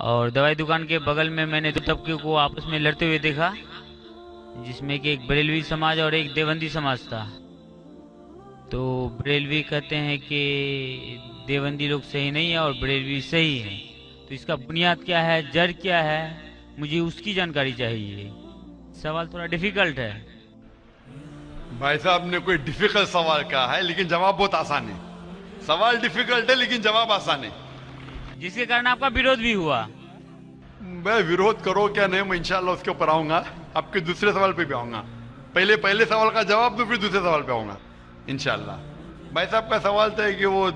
اور دوائی دکان کے بغل میں میں نے دو طبقے کو آپس میں لڑتے ہوئے دیکھا، جس میں کہ ایک بریلوی سماج اور ایک دیوبندی سماج تھا۔ تو بریلوی کہتے ہیں کہ دیوبندی لوگ صحیح نہیں ہے اور بریلوی صحیح ہے، تو اس کا بنیاد کیا ہے، جڑ کیا ہے، مجھے اس کی جانکاری چاہیے۔ سوال تھوڑا ڈیفیکلٹ ہے۔ بھائی صاحب نے کوئی ڈیفیکلٹ سوال کہا ہے لیکن جواب بہت آسان ہے۔ سوال ڈیفیکلٹ ہے لیکن جواب آسان ہے۔ جس کے کارن آپ کا ویروධ بھی ہوا۔ میں ویروਧ کرو کیا نہیں، میں انشاءاللہ اس کے اوپر آؤں گا، آپ کے دوسرے سوال پہ بھی آؤں گا۔ پہلے سوال کا جواب دو، پھر دوسرے سوال پہ آؤں گا انشاءاللہ۔ بھائی صاحب کا سوال تھا کہ وہ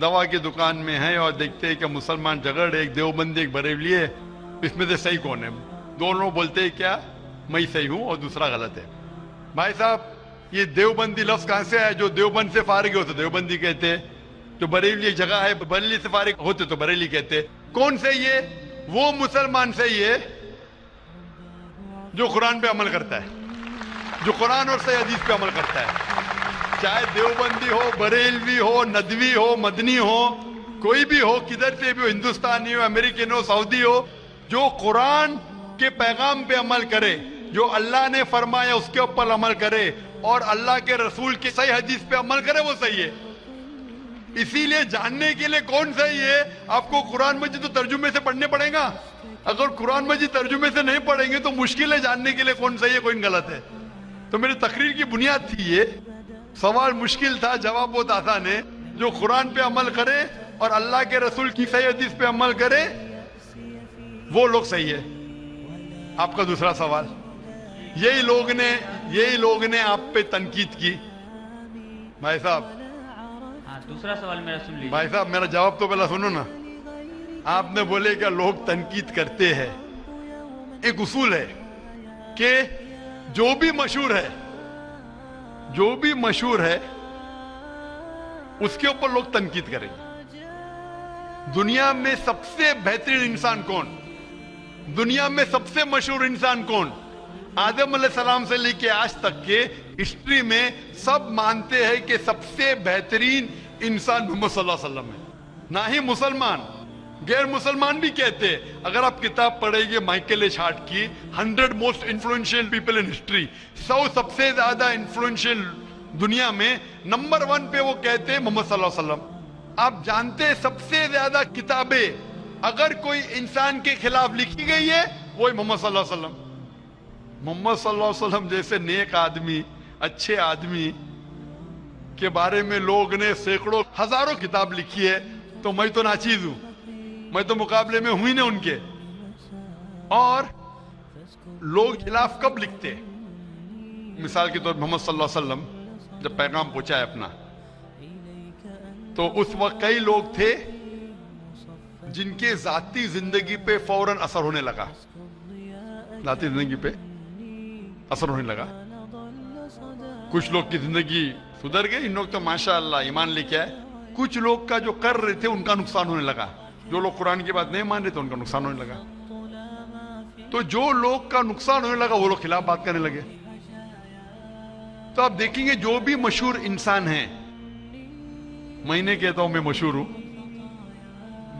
دوا کی دکان میں ہے اور دیکھتے ہیں کہ مسلمان جھگڑ، ایک دیوبندی ایک بریلوی ہے، اس میں سے صحیح کون ہے؟ دونوں بولتے ہیں کیا میں صحیح ہوں اور دوسرا غلط ہے۔ بھائی صاحب یہ دیوبندی لفظ کہاں سے ہے؟ جو دیوبند سے فارغ ہوتے دیوبندی کہتے، جو بریلی ایک جگہ ہے بریلی سے فارغ ہوتے تو بریلی کہتے۔ کون صحیح ہے؟ وہ مسلمان صحیح ہے جو قرآن پہ عمل کرتا ہے، جو قرآن اور صحیح حدیث پہ عمل کرتا ہے، چاہے دیوبندی ہو، بریلوی ہو، ندوی ہو، مدنی ہو، کوئی بھی ہو، کدھر سے بھی ہو، ہندوستانی ہو، امریکن ہو، سعودی ہو، جو قرآن کے پیغام پہ عمل کرے، جو اللہ نے فرمایا اس کے اوپر عمل کرے اور اللہ کے رسول کی صحیح حدیث پہ عمل کرے، وہ صحیح ہے۔ اسی لیے جاننے کے لیے کون صحیح ہے، آپ کو قرآن مجید تو ترجمے سے پڑھنے پڑے گا۔ اگر قرآن مجید ترجمے سے نہیں پڑھیں گے تو مشکل ہے جاننے کے لیے کون صحیح ہے کون غلط ہے۔ تو میری تقریر کی بنیاد تھی یہ، سوال مشکل تھا، جواب بہت آسان ہے۔ جو قرآن پہ عمل کرے اور اللہ کے رسول کی صحیح حدیث پہ عمل کرے وہ لوگ صحیح ہے۔ آپ کا دوسرا سوال، یہی لوگ نے آپ پہ تنقید کی۔ بھائی صاحب ہاں، دوسرا سوال میرا سن لیجیے۔ بھائی صاحب میرا جواب تو پہلا سنو نا۔ آپ نے بولے کہ لوگ تنقید کرتے ہیں، ایک اصول ہے کہ جو بھی مشہور ہے اس کے اوپر لوگ تنقید کریں گے۔ دنیا میں سب سے بہترین انسان کون؟ دنیا میں سب سے مشہور انسان کون؟ آدم علیہ السلام سے لے کے آج تک کے ہسٹری میں سب مانتے ہیں کہ سب سے بہترین انسان محمد صلی اللہ علیہ وسلم ہے۔ نہ ہی مسلمان، غیر مسلمان بھی کہتے ہیں۔ اگر آپ کتاب پڑھیں گے مائیکل ایچ ہارٹ کی 100 most influential people in history, 100 سب سے زیادہ انفلوئنشل دنیا میں، نمبر 1 پہ وہ کہتے ہیں محمد صلی اللہ علیہ وسلم۔ آپ جانتے ہیں سب سے زیادہ کتابیں اگر کوئی انسان کے خلاف لکھی گئی ہے وہی محمد صلی اللہ علیہ وسلم۔ محمد صلی اللہ علیہ وسلم جیسے نیک آدمی، اچھے آدمی کے بارے میں لوگ نے سینکڑوں ہزاروں کتاب لکھی ہے، تو میں تو ناچیز ہوں، میں تو مقابلے میں ہوں ہی نہیں ان کے۔ اور لوگ خلاف کب لکھتے؟ مثال کے طور پر محمد صلی اللہ علیہ وسلم جب پیغام پہنچا ہے اپنا، تو اس وقت کئی لوگ تھے جن کے ذاتی زندگی پہ فوراً اثر ہونے لگا، ذاتی زندگی پہ اثر ہونے لگا۔ کچھ لوگ کی زندگی سدھر گئی، ان لوگ تو ماشاءاللہ ایمان لے کے آئے۔ کچھ لوگ کا جو کر رہے تھے ان کا نقصان ہونے لگا، جو لوگ قرآن کی بات نہیں مان رہے تھے ان کا نقصان ہونے لگا۔ تو جو لوگ کا نقصان ہونے لگا وہ لوگ خلاف بات کرنے لگے۔ تو آپ دیکھیں گے جو بھی مشہور انسان ہیں، میں نہیں کہتا ہوں میں مشہور ہوں،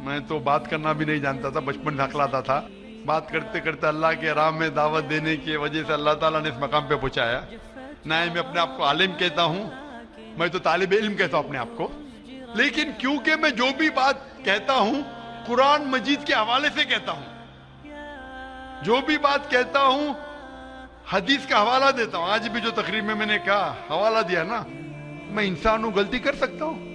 میں تو بات کرنا بھی نہیں جانتا تھا، بچپن سے ہکلاتا تھا، بات کرتے کرتے اللہ کے راہ میں دعوت دینے کی وجہ سے اللہ تعالیٰ نے اس مقام پہ پہنچایا۔ نہ ہی میں اپنے آپ کو عالم کہتا ہوں، میں تو طالب علم کہتا ہوں اپنے آپ کو، لیکن کیونکہ میں جو بھی بات کہتا ہوں قرآن مجید کے حوالے سے کہتا ہوں، جو بھی بات کہتا ہوں حدیث کا حوالہ دیتا ہوں۔ آج بھی جو تقریر میں نے کہا حوالہ دیا نا، میں انسان ہوں، غلطی کر سکتا ہوں،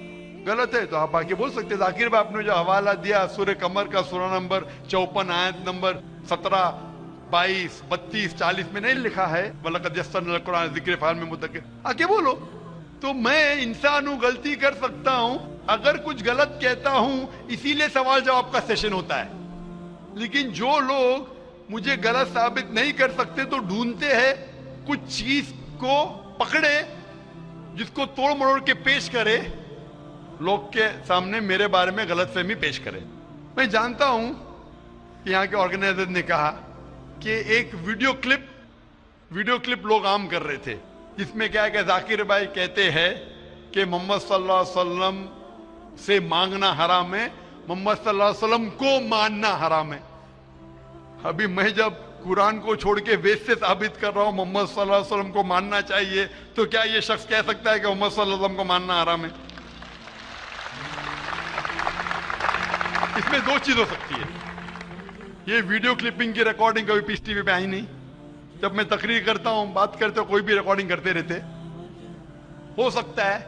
غلط ہے تو آپ آگے بول سکتے ہیں۔ ذاکر بھائی آپ نے جو حوالہ دیا سورہ قمر کا سورہ نمبر 54 آیت نمبر 17، 22، 32، 40 میں نہیں لکھا ہے وَلَقَدْ يَسَّرْنَا الْقُرْآنَ لِلذِّكْرِ فَهَلْ مِن مُدَّكِرٍ؟ آگے بولو۔ تو میں انسان ہوں، غلطی کر سکتا ہوں، اگر کچھ غلط کہتا ہوں اسی لیے سوال جواب کا سیشن ہوتا ہے۔ لیکن جو لوگ مجھے غلط ثابت نہیں کر سکتے تو ڈھونڈتے ہیں کچھ چیز کو پکڑے جس کو توڑ مروڑ کے پیش کرے، لوگ کے سامنے میرے بارے میں غلط فہمی پیش کرے۔ میں جانتا ہوں کہ یہاں کے آرگنائزر نے کہا کہ ایک ویڈیو کلپ لوگ عام کر رہے تھے، جس میں کیا ہے کہ ذاکر بھائی کہتے ہیں کہ محمد صلی اللہ علیہ وسلم سے مانگنا حرام ہے، محمد صلی اللہ علیہ وسلم کو ماننا حرام ہے۔ अभी मैं जब कुरान को छोड़ के वेद से साबित कर रहा हूं मोहम्मद सल्लल्लाहु अलैहि वसल्लम को मानना चाहिए, तो क्या ये शख्स कह सकता है कि मोहम्मद सल्लल्लाहु अलैहि वसल्लम को मानना हराम है? इसमें दो चीज हो सकती है। ये वीडियो क्लिपिंग की रिकॉर्डिंग कभी पीस टीवी पे आई नहीं। जब मैं तकरीर करता हूं, बात करते हो, कोई भी रिकॉर्डिंग करते रहते, हो सकता है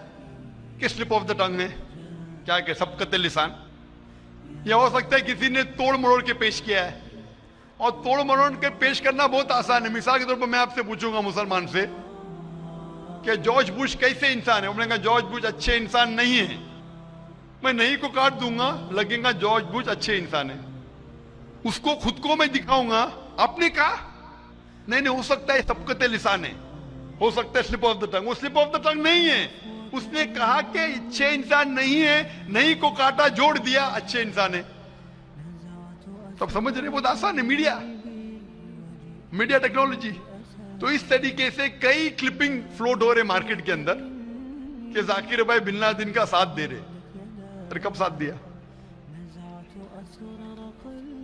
कि स्लिप ऑफ द टंग है, क्या के सबकत लिसान, या हो सकता है किसी ने तोड़ मरोड़ के पेश किया है। और तोड़ मरोड़ के पेश करना बहुत आसान है। मिसाल के तौर पर मैं आपसे पूछूंगा मुसलमान से कि जॉर्ज बुश कैसे इंसान है, उन्होंने कहा जॉर्ज बुश अच्छे इंसान नहीं है। मैं नहीं को काट दूंगा, लगेगा जॉर्ज बुश अच्छे इंसान है। उसको खुद को मैं दिखाऊंगा, आपने कहा नहीं नहीं, हो सकता है सबकत लिसान है, हो सकता है स्लिप ऑफ द टंग। वो स्लिप ऑफ द टंग नहीं है, उसने कहा कि अच्छे इंसान नहीं है, नहीं को काटा, जोड़ दिया, अच्छे इंसान है। तब समझ रहे, बहुत आसान है। Media technology. तो इस तरीके से कई क्लिपिंग फ्लोट हो रहे मार्केट के अंदर कि जाकिर भाई बिन लादेन का साथ दे रहे। अरे कब साथ दिया?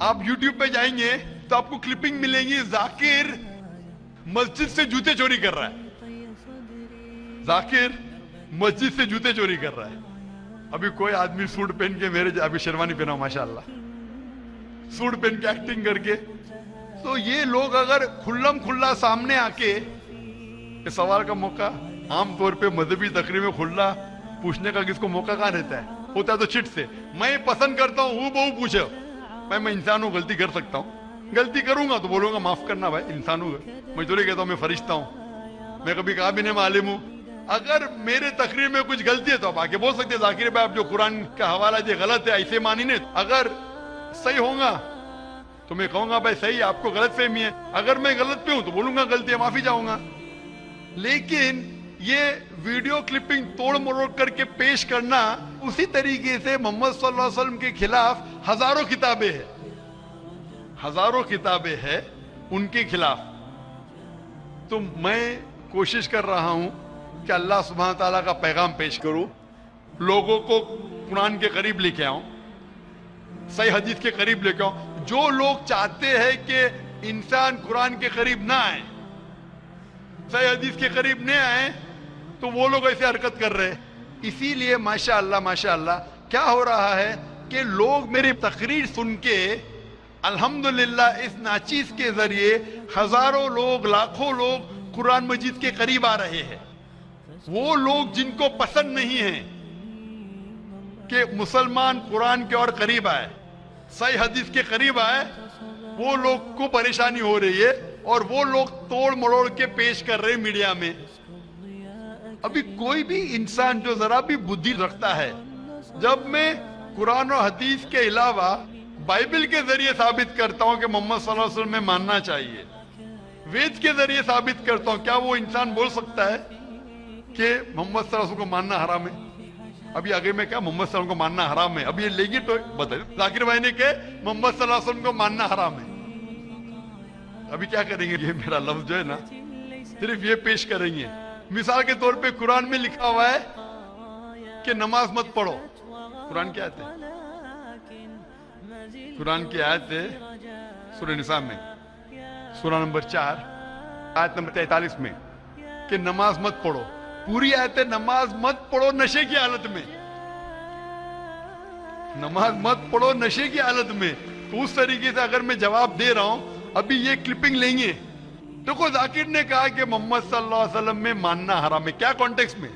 आप YouTube पे जाएंगे तो आपको क्लिपिंग मिलेंगी, जाकिर मस्जिद से जूते चोरी कर रहा है, जाकिर मस्जिद से जूते चोरी कर रहा है। अभी कोई आदमी सूट पहन के, मेरे अभी शेरवानी पहना माशाल्लाह, सूट पहन के एक्टिंग करके, तो ये लोग अगर खुल्लम खुल्ला सामने आके, इस सवाल का मौका आमतौर पे मजहबी तकरीर में खुल्ला पूछने का किसको मौका कहां रहता है? होता है तो चिट से। मैं पसंद करता हूं हूं बहु पूछो, मैं इंसान हूं, गलती कर सकता हूं, गलती करूंगा तो बोलूंगा माफ करना भाई, इंसान हूं, मैं तो नहीं कहता हूं मैं फरिश्ता हूं, मैं कभी कहा भी नहीं मालिम हूं। अगर मेरे तकरीर में कुछ गलती है तो आप आके बोल सकते हैं जाकिर भाई आप जो कुरान का हवाला दिया गलत है, ऐसे मानी नहीं। अगर सही होगा तो मैं कहूंगा भाई सही, आपको गलत फहमी है। अगर मैं गलत पे हूं तो बोलूंगा गलती है, माफी चाहूंगा। लेकिन ये वीडियो क्लिपिंग तोड़ मरोड़ करके पेश करना, उसी तरीके से मोहम्मद सल्लल्लाहु अलैहि वसल्लम के खिलाफ हजारों किताबें हैं, हजारों किताबें हैं उनके खिलाफ। तो मैं कोशिश कर रहा हूं कि अल्लाह सुब्हान ताला का पैगाम पेश करूं, लोगों को कुरान के करीब लेके आऊं, सही हदीस के करीब लेके आऊं। जो लोग चाहते हैं कि इंसान कुरान के करीब ना आए, सही हदीस के करीब नहीं आए, तो वो लोग ऐसे हरकत कर रहे हैं। इसीलिए माशाअल्लाह माशाअल्लाह क्या हो रहा है कि लोग मेरी तकरीर सुन के अल्हम्दुलिल्लाह इस नाचीज के जरिए हजारों लोग, लाखों लोग कुरान मजीद के करीब आ रहे हैं। वो लोग जिनको पसंद नहीं है कि मुसलमान कुरान के और करीब आए, सही हदीस के करीब आए, वो लोग को परेशानी हो रही है और वो लोग तोड़ मरोड़ के पेश कर रहे हैं मीडिया में। अभी कोई भी इंसान जो जरा भी बुद्धि रखता है, जब मैं कुरान और हदीस के अलावा बाइबल के जरिए साबित करता हूं कि मोहम्मद सल्लल्लाहु अलैहि वसल्लम में मानना चाहिए, वेद के जरिए साबित करता हूं, क्या वो इंसान बोल सकता है कि मोहम्मद सल्लल्लाहु अलैहि वसल्लम को मानना हराम है? अभी आगे में क्या मोहम्मद सल्लल्लाहु अलैहि वसल्लम को मानना हराम है, अब ये लेगी तो बताइए। जाकिर भाई ने कहा मोहम्मद सल्लल्लाहु अलैहि वसल्लम को मानना हराम है। अभी क्या करेंगे? ये मेरा लफ्ज जो है ना, सिर्फ ये पेश करेंगे। मिसाल के तौर पे कुरान में लिखा हुआ है कि नमाज मत पढ़ो, कुरान की आयत है, कुरान की आयत है सूरह निसा में, सूरह नंबर 4 आयत नंबर 43 में, कि नमाज मत पढ़ो। पूरी आयत है नमाज मत पढ़ो नशे की हालत में, नमाज मत पढ़ो नशे की हालत में। तो उस तरीके से अगर मैं जवाब दे रहा हूं, अभी ये क्लिपिंग लेंगे, देखो जाकिर ने कहा कि मोहम्मद सल्लल्लाहु अलैहि वसल्लम में मानना हराम है, क्या कॉन्टेक्स्ट में?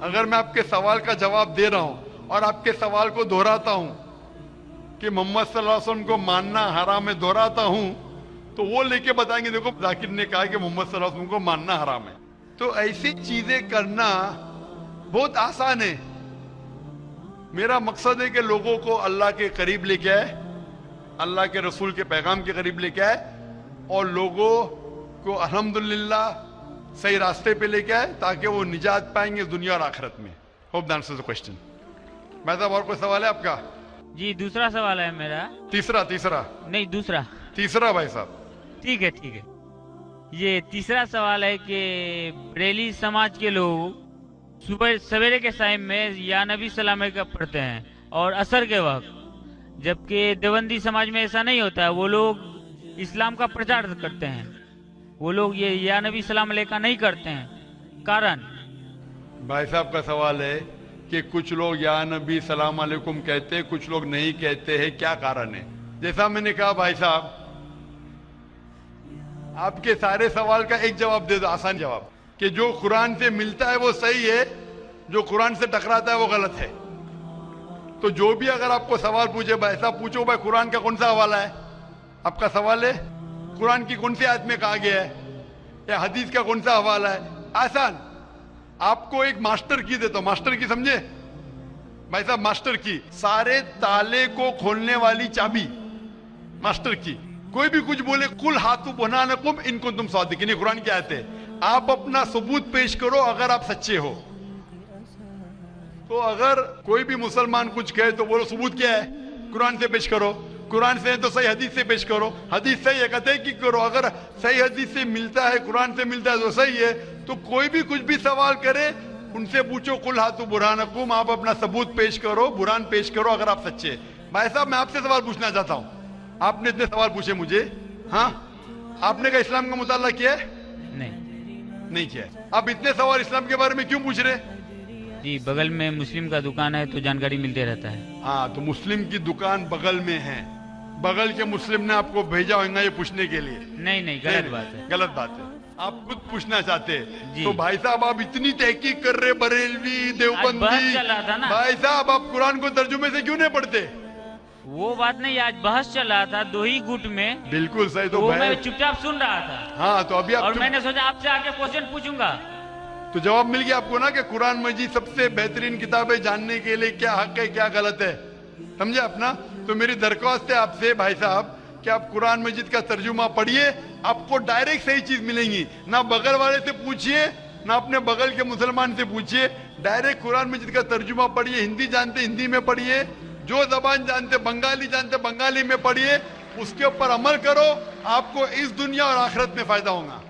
अगर मैं आपके सवाल का जवाब दे रहा हूं और आपके सवाल को दोहराता हूं कि मोहम्मद सल्लल्लाहु अलैहि वसल्लम को मानना हराम है, दोहराता हूं, तो वो लेके बताएंगे देखो जाकिर ने कहा कि मोहम्मद सल्लल्लाहु अलैहि वसल्लम को मानना हराम है। तो ऐसी चीजें करना बहुत आसान है। मेरा मकसद है कि लोगों को अल्लाह के करीब लेके आए, अल्लाह के रसूल के पैगाम के करीब लेके आए और लोगों को अल्हम्दुलिल्लाह सही रास्ते पे लेके आए ताकि वो निजात पाएंगे दुनिया और आखिरत में। Hope that answers the question. भाई साहब और कोई सवाल है आपका? जी दूसरा सवाल है मेरा। तीसरा नहीं दूसरा। तीसरा भाई साहब। ठीक है ठीक है। ये तीसरा सवाल है कि बरेली समाज के लोग सुबह सवेरे के टाइम में या नबी सलाम का पढ़ते हैं और असर के वक्त, जबकि देवबंदी समाज में ऐसा नहीं होता है। वो लोग इस्लाम का प्रचार करते हैं, वो लोग ये या नबी सलाम अलैका नहीं करते हैं। कारण भाई साहब का सवाल है कि कुछ लोग या नबी सलाम अलैकुम कहते हैं, कुछ लोग नहीं कहते हैं, क्या कारण है? जैसा मैंने कहा भाई साहब, आपके सारे सवाल का एक जवाब दे दो, आसान जवाब, कि जो कुरान से मिलता है वो सही है, जो कुरान से टकराता है वो गलत है। तो जो भी अगर आपको सवाल पूछे, भाई साहब पूछो भाई कुरान का कौन सा हवाला है, आपका सवाल है कुरान की कौन सी आयत में कहा गया है, या हदीस का कौन सा हवाला है, आसान। आपको एक मास्टर की देता हूं, मास्टर की समझे भाई साहब, मास्टर की, सारे ताले को खोलने वाली चाबी, मास्टर की। कोई भी कुछ बोले, कुल हाथू बुरहानकुम इन कुंतुम सादिकीन, कुरान की आयत है। आप अपना सबूत पेश करो अगर आप सच्चे हो। तो अगर कोई भी मुसलमान कुछ कहे तो बोलो सबूत क्या है, कुरान से पेश करो, कुरान से है तो सही हदीस से पेश करो, हदीस सही है कहते कि करो, अगर सही हदीस से मिलता है, कुरान से मिलता है तो सही है। तो कोई भी कुछ भी सवाल करे उनसे पूछो, कुल हाथू बुरहानकुम, आप अपना सबूत पेश करो, बुरहान पेश करो अगर आप सच्चे। भाई साहब मैं आपसे सवाल पूछना चाहता हूं, आपने इतने सवाल पूछे मुझे, हाँ आपने क्या इस्लाम का मुताला किया है? नहीं किया है। आप इतने सवाल इस्लाम के बारे में क्यों पूछ रहे? जी बगल में मुस्लिम का दुकान है तो जानकारी मिलते रहता है। हाँ, तो मुस्लिम की दुकान बगल में है, बगल के मुस्लिम ने आपको भेजा होगा ये पूछने के लिए? नहीं, गलत बात है, गलत बात है। आप खुद पूछना चाहते हैं। जी। तो भाई साहब आप इतनी तहकीक कर रहे, बरेलवी देवबंदी, बहस चल रहा था ना। भाई साहब आप कुरान को तर्जुमे से क्यों नहीं पढ़ते? वो बात नहीं, आज बहस चल रहा था दो ही गुट में, बिल्कुल सही। तो मैं चुपचाप सुन रहा था। हाँ, तो अभी आप और मैंने सोचा आपसे आके क्वेश्चन पूछूंगा, तो जवाब मिल गया आपको ना कि कुरान मजीद सबसे बेहतरीन किताब है, जानने के लिए क्या हक है क्या गलत है, समझे अपना। तो मेरी दरख्वास्त है आपसे भाई साहब कि आप कुरान मजीद का तर्जुमा पढ़िए, आपको डायरेक्ट सही चीज मिलेंगी। ना बगल वाले से पूछिए, ना अपने बगल के मुसलमान से पूछिए, डायरेक्ट कुरान मजीद का तर्जुमा पढ़िए। हिंदी जानते हिंदी में पढ़िए, जो जबान जानते बंगाली जानते बंगाली में पढ़िए, उसके ऊपर अमल करो, आपको इस दुनिया और आखिरत में फायदा होगा।